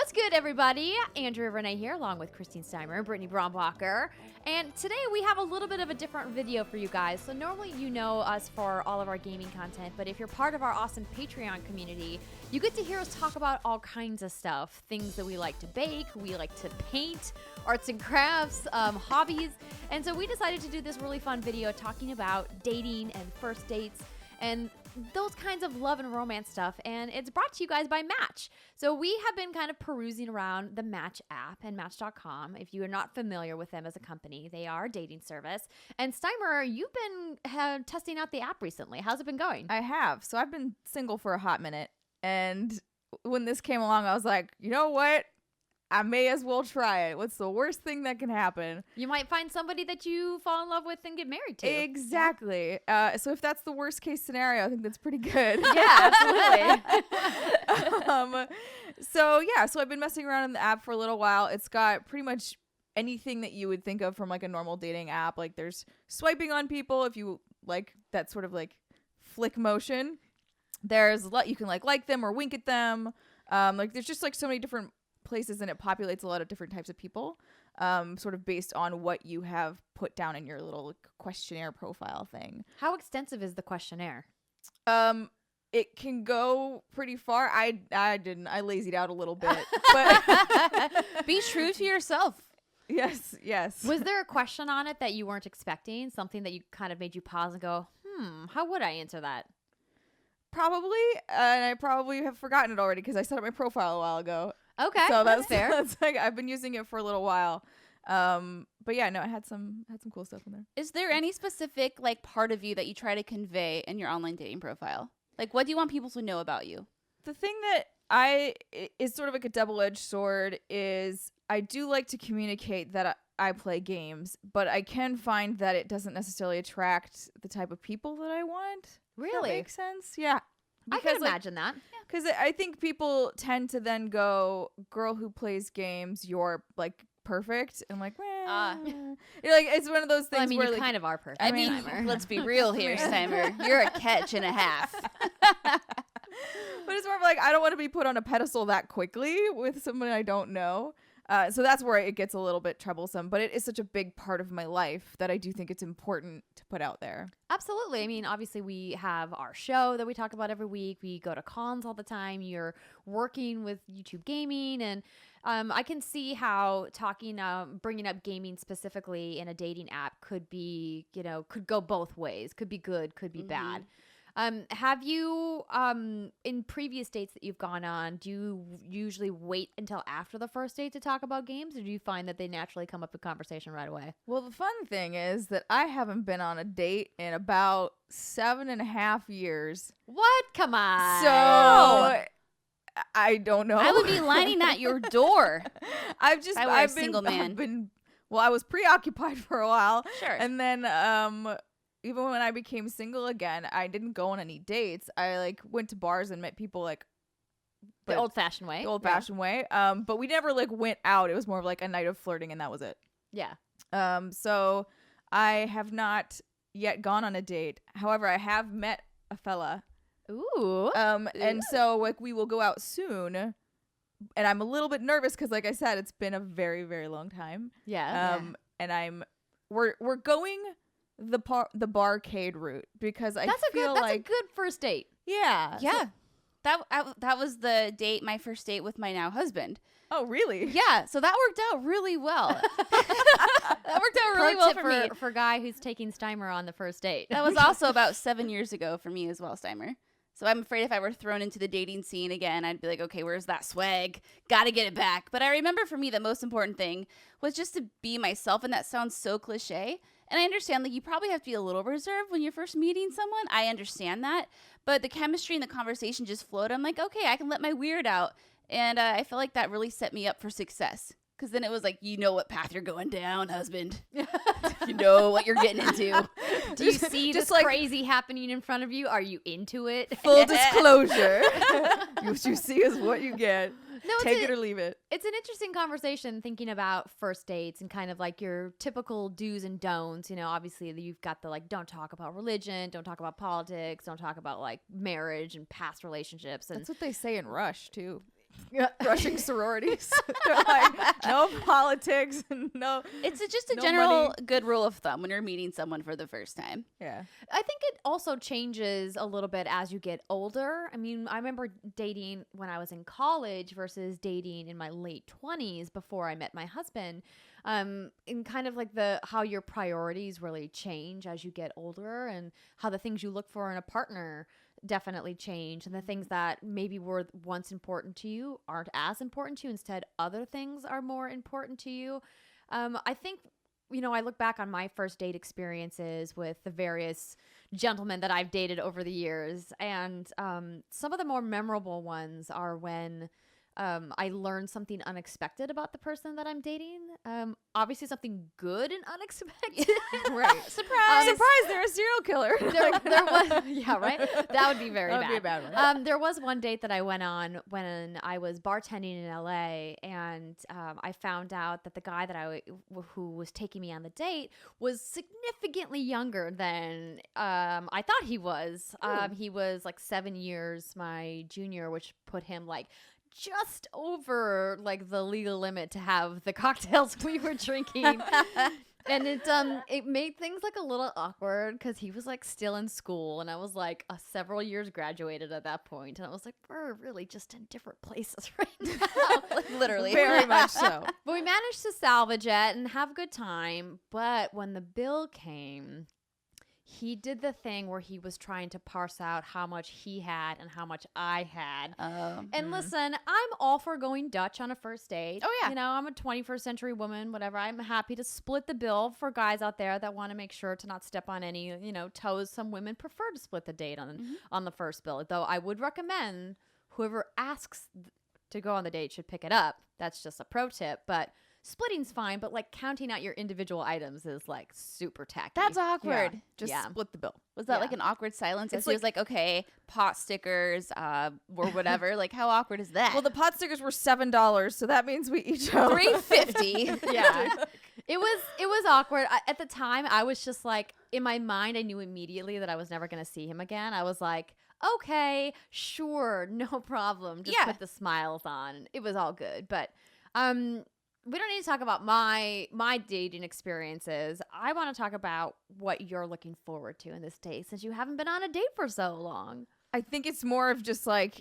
What's good, everybody? Andrea Renee here, along with Christine Steimer and Brittany Brombacher. And today we have a little bit of a different video for you guys. So normally you know us for all of our gaming content, but if you're part of our awesome Patreon community, you get to hear us talk about all kinds of stuff. Things that we like to bake, we like to paint, arts and crafts, hobbies. And so we decided to do this really fun video talking about dating and first dates and those kinds of love and romance stuff, and it's brought to you guys by Match. So we have been kind of perusing around the Match app and Match.com. If you are not familiar with them as a company, they are a dating service. And Steimer, you've been testing out the app recently. How's it been going? I have. So I've been single for a hot minute, and when this came along, I was like, you know what? I may as well try it. What's the worst thing that can happen? You might find somebody that you fall in love with and get married to. Exactly. So if that's the worst case scenario, I think that's pretty good. Yeah, absolutely. So I've been messing around in the app for a little while. It's got pretty much anything that you would think of from like a normal dating app. Like there's swiping on people if you like that sort of like flick motion. There's you can like them or wink at them. Like there's just like so many different places, and it populates a lot of different types of people, sort of based on what you have put down in your little questionnaire profile thing. How extensive is the questionnaire? It can go pretty far. I lazied out a little bit, but be true to yourself. Yes. Was there a question on it that you weren't expecting? Something that you kind of made you pause and go, how would I answer that? Probably, and I probably have forgotten it already because I set up my profile a while ago. Okay, so that's fair. That's like I've been using it for a little while, but yeah, no, I had some cool stuff in there. Is there any specific like part of you that you try to convey in your online dating profile? Like, what do you want people to know about you? The thing that is sort of like a double-edged sword is I do like to communicate that I play games, but I can find that it doesn't necessarily attract the type of people that I want. Really? That makes sense. Yeah. I can imagine that. Because I think people tend to then go, girl who plays games, you're like perfect. And I'm like, you're like, it's one of those things. Well, I mean, where, you like, kind of are perfect. I mean, let's be real here, Steimer. You're a catch and a half. But it's more of like, I don't want to be put on a pedestal that quickly with someone I don't know. So that's where it gets a little bit troublesome, but it is such a big part of my life that I do think it's important to put out there. Absolutely. I mean, obviously we have our show that we talk about every week. We go to cons all the time. You're working with YouTube gaming, and I can see how bringing up gaming specifically in a dating app could be, could go both ways. Could be good, could be bad. Have you, in previous dates that you've gone on, do you usually wait until after the first date to talk about games, or do you find that they naturally come up in conversation right away? Well, the fun thing is that I haven't been on a date in about 7.5 years. What? Come on. So I don't know. I would be lining at your door. I was preoccupied for a while. Sure. And then, even when I became single again, I didn't go on any dates. I like went to bars and met people like the old-fashioned way. The old-fashioned way. But we never like went out. It was more of like a night of flirting, and that was it. Yeah. So I have not yet gone on a date. However, I have met a fella. Ooh. And so like we will go out soon. And I'm a little bit nervous because, like I said, it's been a very, very long time. Yeah. And we're going the barcade route because that's a good first date. Yeah. Yeah. That was the date, my first date with my now husband. Oh, really? Yeah. So that worked out really well. That worked out really well for me. For a guy who's taking Steimer on the first date. That was also about 7 years ago for me as well, Steimer. So I'm afraid if I were thrown into the dating scene again, I'd be like, okay, where's that swag? Gotta get it back. But I remember for me, the most important thing was just to be myself. And that sounds so cliche. And I understand, like, you probably have to be a little reserved when you're first meeting someone. I understand that. But the chemistry and the conversation just flowed. I'm like, okay, I can let my weird out. And I feel like that really set me up for success. Because then it was like, you know what path you're going down, husband. You know what you're getting into. Do you see this crazy happening in front of you? Are you into it? Full disclosure. What you see is what you get. No, take it or leave it. It's an interesting conversation thinking about first dates and kind of like your typical do's and don'ts. You know, obviously you've got the like, don't talk about religion, don't talk about politics, don't talk about like marriage and past relationships. And that's what they say in Rush too. rushing sororities. They're like, no politics, no. It's just a No general money. good rule of thumb when you're meeting someone for the first time. Yeah. I think it also changes a little bit as you get older. I mean, I remember dating when I was in college versus dating in my late 20s before I met my husband. And kind of like how your priorities really change as you get older, and how the things you look for in a partner definitely change, and the things that maybe were once important to you aren't as important to you. Instead, other things are more important to you. I think, I look back on my first date experiences with the various gentlemen that I've dated over the years, and some of the more memorable ones are when I learned something unexpected about the person that I'm dating. Obviously something good and unexpected. Right. Surprise! They're a serial killer. There was, yeah, right? That would be very That bad. would be a bad one. There was one date that I went on when I was bartending in LA, and I found out that the guy that who was taking me on the date was significantly younger than I thought he was. He was like 7 years my junior, which put him like just over like the legal limit to have the cocktails we were drinking. And it made things like a little awkward because he was like still in school, and I was like several years graduated at that point, and I was like, we're really just in different places right now. Like, literally. Very much so. But we managed to salvage it and have a good time. But when the bill came, he did the thing where he was trying to parse out how much he had and how much I had. And listen, I'm all for going Dutch on a first date. Oh, yeah. I'm a 21st century woman, whatever. I'm happy to split the bill for guys out there that want to make sure to not step on any, toes. Some women prefer to split the date on the first bill. Though I would recommend whoever asks to go on the date should pick it up. That's just a pro tip. But splitting's fine, but like counting out your individual items is like super tacky. That's awkward. Yeah. Just Yeah. split the bill. Was that Yeah. like an awkward silence? As It's he was like, okay, pot stickers, or whatever. Like, how awkward is that? Well, the pot stickers were $7, so that means we each owe $3.50. Yeah. It was awkward. At the time, I was just like, in my mind, I knew immediately that I was never going to see him again. I was like, okay, sure, no problem. Just Yeah. put the smiles on. It was all good. But we don't need to talk about my dating experiences. I want to talk about what you're looking forward to in this date, since you haven't been on a date for so long. I think it's more of just like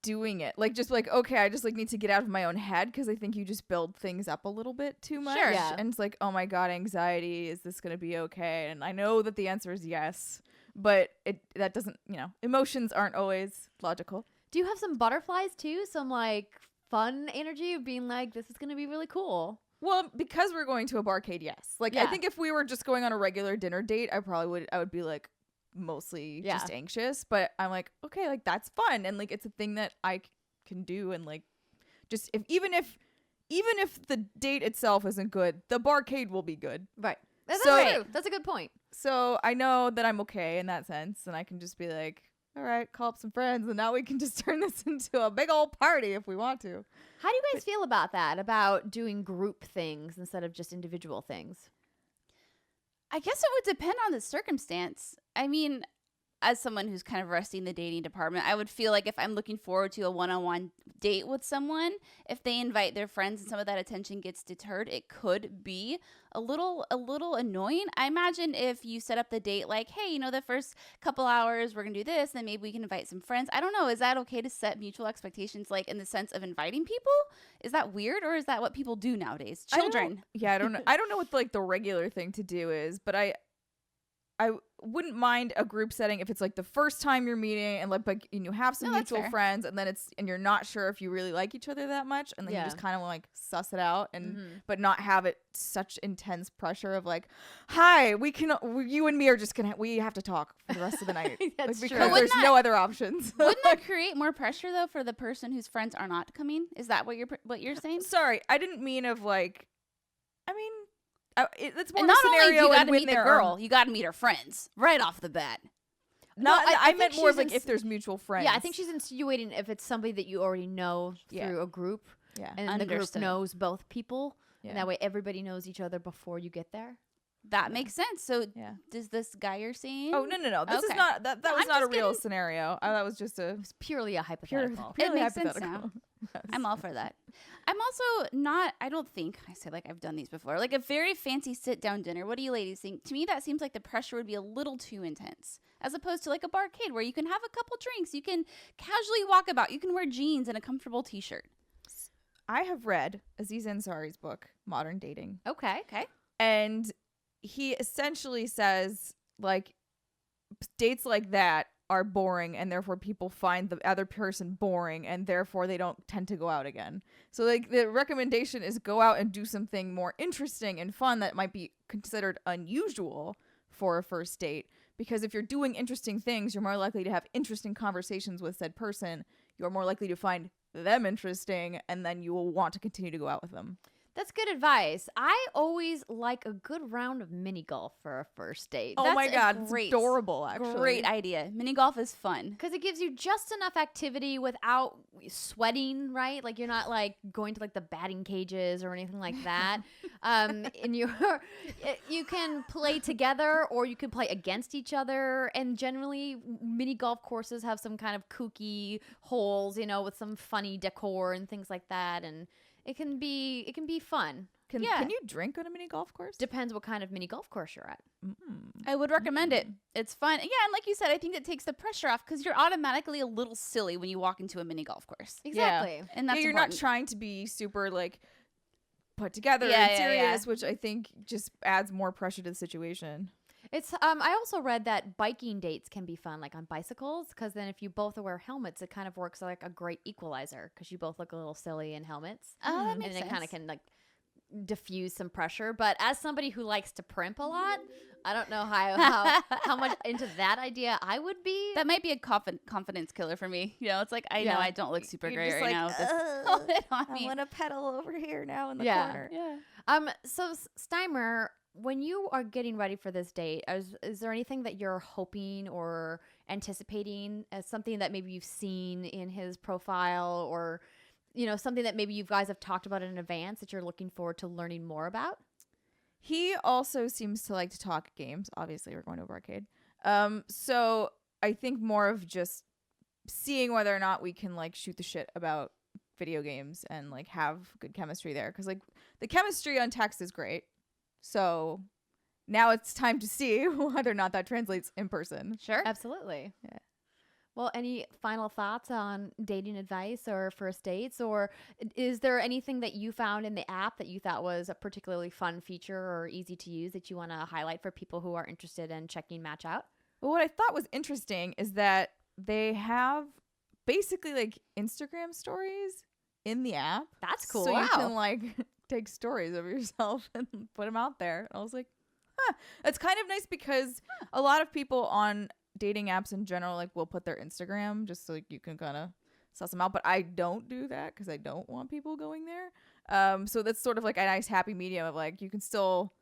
doing it. Like just like, okay, I just like need to get out of my own head, because I think you just build things up a little bit too much. Sure. Yeah. And it's like, oh my God, anxiety, is this gonna be okay? And I know that the answer is yes, but that doesn't, emotions aren't always logical. Do you have some butterflies too? Some like fun energy of being like, this is going to be really cool. Well, because we're going to a barcade, yes. Like I Yeah. think if we were just going on a regular dinner date, I would be like mostly Yeah. just anxious, but I'm like, okay, like that's fun, and like it's a thing that I can do, and like just even if the date itself isn't good, the barcade will be good. Right. That's So- true. That's a good point. So I know that I'm okay in that sense, and I can just be like, all right, call up some friends, and now we can just turn this into a big old party if we want to. How do you guys feel about that? About doing group things instead of just individual things? I guess it would depend on the circumstance. I mean, as someone who's kind of rusty in the dating department, I would feel like if I'm looking forward to a one-on-one date with someone, if they invite their friends and some of that attention gets deterred, it could be a little annoying. I imagine if you set up the date like, hey, the first couple hours we're gonna do this, then maybe we can invite some friends. I don't know. Is that okay to set mutual expectations, like in the sense of inviting people? Is that weird, or is that what people do nowadays? Children. I don't know. I don't know what like the regular thing to do is, but I wouldn't mind a group setting if it's like the first time you're meeting, and like and you have some No, that's mutual fair. friends, and then and you're not sure if you really like each other that much, and then Yeah. you just kind of like suss it out, and Mhm. but not have it such intense pressure of like, hi, you and me are just we have to talk for the rest of the night. That's like, true. because But there's wouldn't no other options. Wouldn't that create more pressure though for the person whose friends are not coming? Is that what you're saying? Sorry, I didn't mean of like, I mean, it's more And of not a only scenario do you got and to when meet the there girl, are, you got to meet her friends right off the bat. not, No, I I think meant more of she's like if there's mutual friends. Yeah, I think she's insinuating if it's somebody that you already know Yeah. through a group, yeah. and the group Understood. knows both people, Yeah. and that way everybody knows each other before you get there. That makes sense. So Yeah. does this guy you're seeing? Oh, no. This is Okay. not, that No, was I'm not a just real kidding. scenario. That was just a It's purely a pure, hypothetical. purely makes sense hypothetical. Yes. I'm all for that. I'm also not, I don't think, I said like I've done these before, like a very fancy sit down dinner. What do you ladies think? To me, that seems like the pressure would be a little too intense, as opposed to like a barcade where you can have a couple drinks, you can casually walk about, you can wear jeans and a comfortable t-shirt. I have read Aziz Ansari's book, Modern Dating. Okay. Okay. And he essentially says, like, dates like that are boring, and therefore people find the other person boring, and therefore they don't tend to go out again. So, like, the recommendation is go out and do something more interesting and fun that might be considered unusual for a first date. Because if you're doing interesting things, you're more likely to have interesting conversations with said person. You're more likely to find them interesting, and then you will want to continue to go out with them. That's good advice. I always like a good round of mini golf for a first date. Oh That's my a god, it's great- adorable, actually. Great idea. Mini golf is fun. Because it gives you just enough activity without sweating, right? Like you're not like going to like the batting cages or anything like that. And you can play together or you can play against each other. And generally, mini golf courses have some kind of kooky holes, with some funny decor and things like that. And it can be fun. Can you drink on a mini golf course? Depends what kind of mini golf course you're at. I would recommend it. It's fun. Yeah, and like you said, I think it takes the pressure off because you're automatically a little silly when you walk into a mini golf course. Exactly. And that's you're important. not trying to be super like put together Yeah, and yeah, serious, which I think just adds more pressure to the situation. It's I also read that biking dates can be fun, like on bicycles, because then if you both wear helmets, it kind of works like a great equalizer because you both look a little silly in helmets. Oh, that makes and it kind of sense. can like diffuse some pressure. But as somebody who likes to primp a lot, I don't know how much into that idea I would be. That might be a confidence killer for me. It's like I know Yeah. I don't look super You're great just right like, now with this helmet on me. to pedal over here now in the Yeah. corner. Yeah. So Steimer, when you are getting ready for this date, is there anything that you're hoping or anticipating as something that maybe you've seen in his profile or, something that maybe you guys have talked about in advance that you're looking forward to learning more about? He also seems to like to talk games. Obviously, we're going to a arcade. So I think more of just seeing whether or not we can like shoot the shit about video games and like have good chemistry there. Because like the chemistry on text is great. So now it's time to see whether or not that translates in person. Sure. Absolutely. Yeah. Well, any final thoughts on dating advice or first dates? Or is there anything that you found in the app that you thought was a particularly fun feature or easy to use that you want to highlight for people who are interested in checking Match out? But what I thought was interesting is that they have basically like Instagram stories in the app. That's cool. So you Wow. can like take stories of yourself and put them out there. And I was like, it's kind of nice because a lot of people on dating apps in general like will put their Instagram just so like you can kind of suss them out. But I don't do that because I don't want people going there. So that's sort of like a nice happy medium of like you can still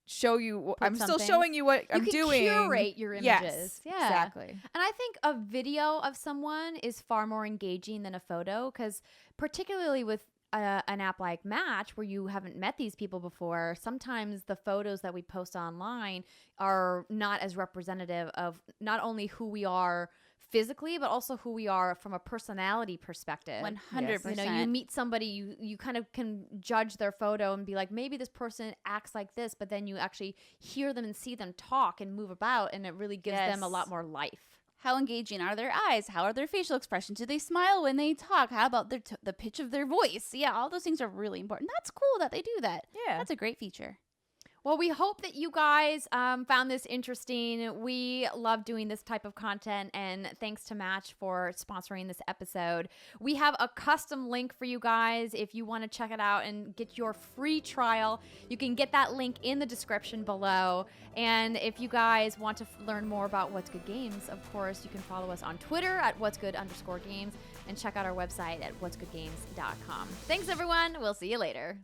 show you. I'm still something. showing you what I'm you can doing. curate your images. Yes, Yeah. exactly. And I think a video of someone is far more engaging than a photo because particularly with an app like Match where you haven't met these people before, sometimes the photos that we post online are not as representative of not only who we are physically, but also who we are from a personality perspective. 100%. You meet somebody, you kind of can judge their photo and be like, maybe this person acts like this, but then you actually hear them and see them talk and move about, and it really gives them a lot more life. How engaging are their eyes? How are their facial expressions? Do they smile when they talk? How about the pitch of their voice? Yeah, all those things are really important. That's cool that they do that. Yeah. That's a great feature. Well, we hope that you guys found this interesting. We love doing this type of content, and thanks to Match for sponsoring this episode. We have a custom link for you guys. If you want to check it out and get your free trial, you can get that link in the description below. And if you guys want to learn more about What's Good Games, of course, you can follow us on Twitter at what'sgood_games and check out our website at what'sgoodgames.com. Thanks, everyone. We'll see you later.